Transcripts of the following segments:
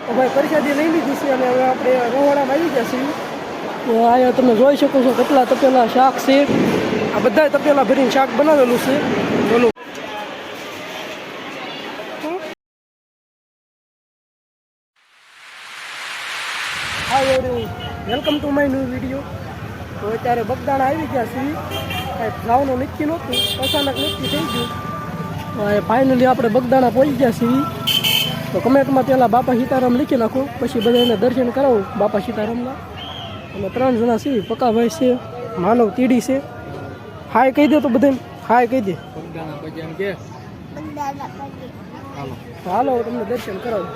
તો ભાઈ પ્રસાદી લઈ લીધી છે અને હવે આપણે રવાડામાં આવી ગયા છીએ. તો અહીંયા તમે જોઈ શકો છો કેટલા તપેલા શાક છે. આ બધા તપેલા ભરીને શાક બનાવેલું છે. બોલો hi everyone, welcome to my new video. તો અત્યારે બગદાણા આવી ગયા છીએ. કાંઈ જવાનું નક્કી નહોતું, અચાનક નક્કી થઈ ગયું. તો ફાઇનલી આપણે બગદાણા પહોંચી ગયા છીએ. તો કમેન્ટમાં પહેલાં બાપા સીતારામ લખી નાખો, પછી બધાને દર્શન કરાવું બાપા સીતારામના. અને 3 જણા છીએ, પકાભાઈ છે, માનવ તીડી છે. હાય કહી દે તો બધાને હાય કહી દે. હાલો તમને દર્શન કરાવું.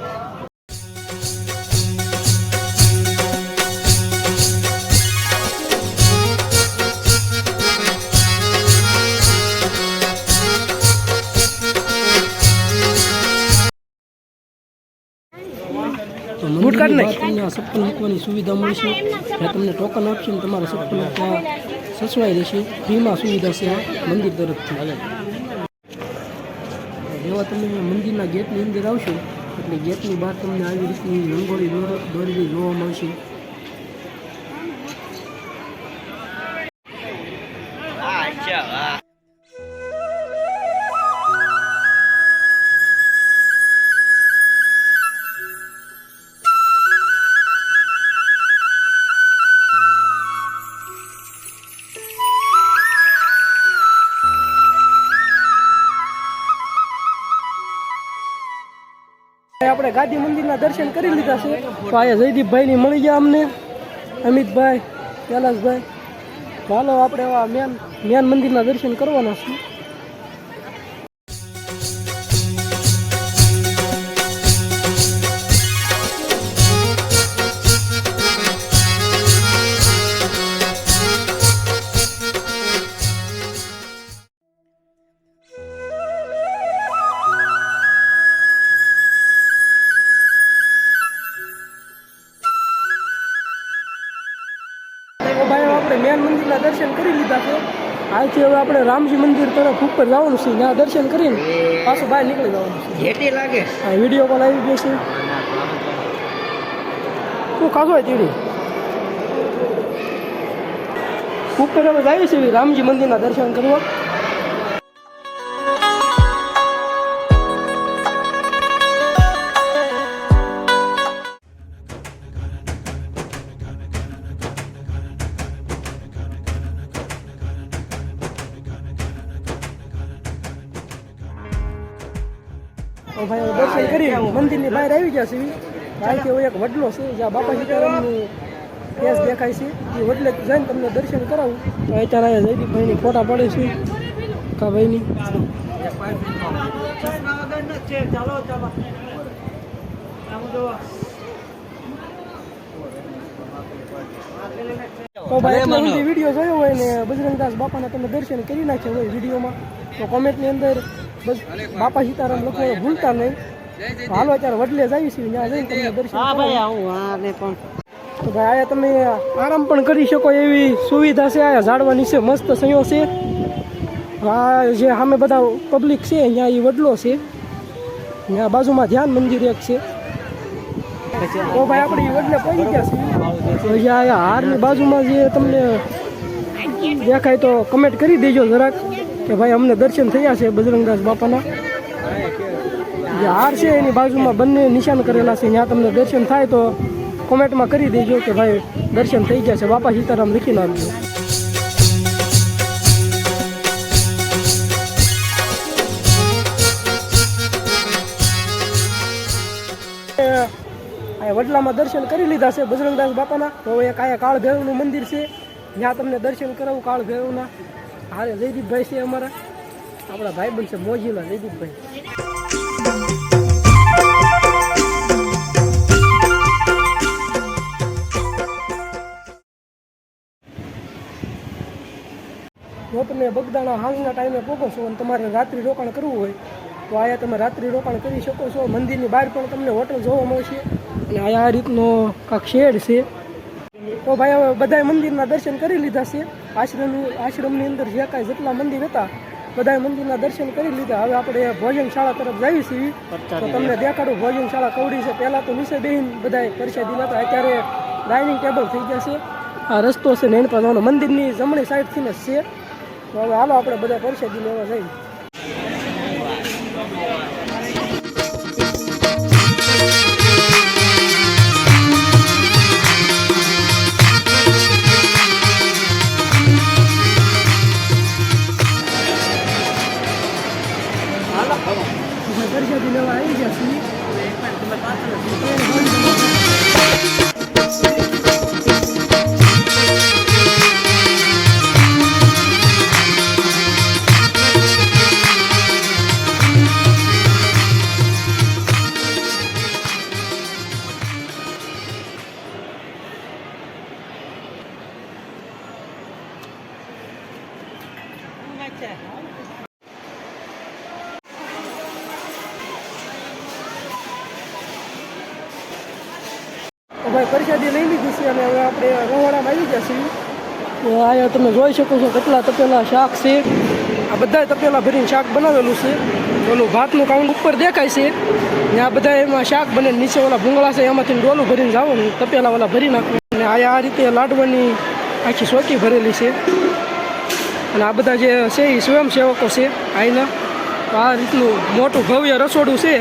બૂટ કાઢ નાખ. તમને સપ્પલ મૂકવાની સુવિધા મળશે. ત્યાં તમને ટોકન આપશે ને તમારા સપ્પલ ત્યાં સચવાઈ રહેશે. ફ્રીમાં સુવિધા છે આ મંદિર તરફથી. જેવા તમે મંદિરના ગેટની અંદર આવશો એટલે ગેટની બહાર તમને આવી રીતની રંગોળી દોરેલી જોવા મળશે. આપણે ગાદી મંદિરના દર્શન કરી લીધા છે. તો અહીંયા જયદીપભાઈની મળી ગયા અમને, અમિતભાઈ, કૈલાસભાઈ. ચાલો આપણે એવા મેન મંદિરના દર્શન કરવાના છે. ભાઈ આપણે મેન મંદિરના દર્શન કરી લીધા છે. આજથી હવે આપણે રામજી મંદિર તરફ ઉપર જવાનું છે. ત્યાં દર્શન કરીને પાછું બહાર નીકળી જવાનું છે. જેટી લાગે હા, વિડીયો કોલ આવી ગયો છે. શું ખાસો હોય તીડી ઉપર હવે જાય છે રામજી મંદિરના દર્શન કરવા. તો ભાઈ દર્શન કરી મંદિરની બહાર આવી ગયા છે. અહીંથી હવે એક વડલો છે જ્યાં બાપા સીતારામનું કેસ દેખાય છે. એ વડલે જઈને તમને દર્શન કરાવું. તો અત્યારે અહીંયા જયદીપભાઈની ફોટા પડે છે કાભાઈની. તો ભાઈ વિડીયો જોયો હોય ને બજરંગદાસ બાપાના તમે દર્શન કરી નાખ્યા હોય વિડીયોમાં તો કોમેન્ટની અંદર બસ બાપા સીતારામ લખવાનું ભૂલતા નહીં. હાલો અત્યારે વડલે જઈએ છીએ, ત્યાં જઈને તમને દર્શન. તો ભાઈ આયા તમે આરામ પણ કરી શકો એવી સુવિધા છે. આયા ઝાડવા નીચે મસ્ત સંયો છે. આ જે સામે બધા પબ્લિક છે અહીંયા એ વડલો છે. ત્યાં બાજુમાં ધ્યાન મંદિર એક છે. તો ભાઈ આપણે એ વડલે પહોંચી ગયા છીએ. હજી આયા હારની બાજુમાં જે તમને દેખાય તો કમેન્ટ કરી દેજો જરાક કે ભાઈ અમને દર્શન થયા છે બજરંગદાસ બાપાના. જે હાર છે એની બાજુમાં બંને નિશાન કરેલા છે. ત્યાં તમને દર્શન થાય તો કોમેન્ટમાં કરી દેજો કે ભાઈ દર્શન થઈ ગયા છે. બાપા સીતારામ લખી નાખજો. વડલામાં દર્શન કરી લીધા છે બજરંગદાસ બાપાના. તો એક આયા કાળ ભૈરવનું મંદિર છે, ત્યાં તમને દર્શન કરાવું કાળ ભૈરવના. હારે જયદીપભાઈ છે અમારા, આપણા ભાઈબંધ છે મોજીલા જયદીપભાઈ. જો તમે બગદાણા સાંજના ટાઈમે પહોંચો છો અને તમારે રાત્રિ રોકાણ કરવું હોય તો અહીંયા તમે રાત્રિ રોકાણ કરી શકો છો. મંદિરની બહાર પણ તમને હોટલ જોવા મળશે. અને અહીંયા આ રીતનો કાંક શેડ છે. તો ભાઈ હવે બધાય મંદિરના દર્શન કરી લીધા છે. આશ્રમની અંદર જે કાંઈ જેટલા મંદિર હતા બધા મંદિરના દર્શન કરી લીધા. હવે આપણે ભોજનશાળા તરફ જઈએ છીએ. તો તમને દેખાડું ભોજનશાળા કવડી છે. પહેલાં તો નીચે બેહીને બધા પરસાદી લેતા, અત્યારે ડાઇનિંગ ટેબલ થઈ ગયા છે. આ રસ્તો છે ને એની પાસે મંદિરની જમણી સાઈડથી ને છે. તો હવે હાલો આપણે બધા પરસાદી લેવા જઈએ. પરસાદી લેવા આવી ગયા છીએ. ભાઈ પરસાદી લઈ લીધી છે અને હવે આપણે રવાડામાં આવી ગયા છીએ. અહીંયા તમે જોઈ શકો છો કેટલા તપેલા શાક છે. આ બધા તપેલા ભરીને શાક બનાવેલું છે. ઓલું ભાતનું કાઉન્ટ ઉપર દેખાય છે ને આ બધા એમાં શાક બને. નીચે ઓલા ભૂંગળા છે એમાંથી ડોલું ભરીને જવાનું, તપેલા ઓલા ભરી નાખવું. અને અહીંયા આ રીતે લાડવાની આખી ચોકી ભરેલી છે. અને આ બધા જે છે એ સ્વયંસેવકો છે અહીંના. આ રીતનું મોટું ભવ્ય રસોડું છે.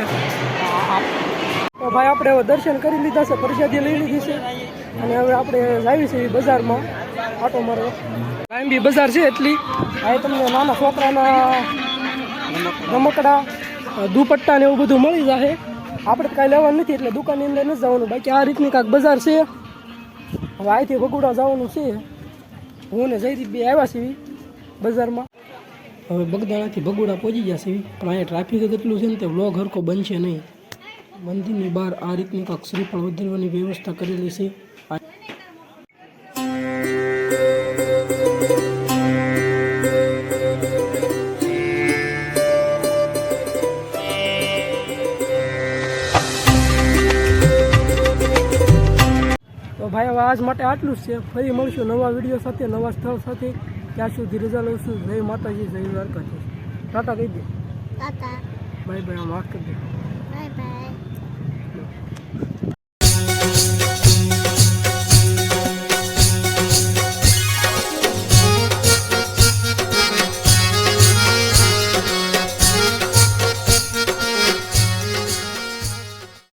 તો ભાઈ આપણે હવે દર્શન કરી લીધા છે, પ્રસાદી લઈ લીધી છે અને હવે આપણે જાવી છીએ બજારમાં આટો મારવા. લાંબી બજાર છે એટલી. આ તમને નાના છોકરાના રમકડા, દુપટ્ટા ને એવું બધું મળી જશે. આપણે તો કાંઈ લેવાનું નથી એટલે દુકાનની અંદર નથી જવાનું. બાકી આ રીતની કાંઈક બજાર છે. હવે અહીંથી બગુડા જવાનું છે. હું ને જયદીપ બે આવ્યા છીએ બજારમાં. હવે બગદાણાથી બગુડા પહોંચી ગયા છીએ, પણ અહીંયા ટ્રાફિક એટલું છે ને તે વ્લોગ હરખો બનશે નહીં. મંદિરની બહાર આ રીતની કાંક શ્રીફળ વધારવાની વ્યવસ્થા કરેલી છે. તો ભાઈ હવે આજ માટે આટલું જ છે. ફરી મળશું નવા વિડીયો સાથે, નવા સ્થળ સાથે. ત્યાં સુધી રજા લઉં છું. જય માતાજી, જય દ્વારકાધીશ. ટાટા કહી દે. ટાટા. Bye bye. આમ વાત કરી દે. Bye bye.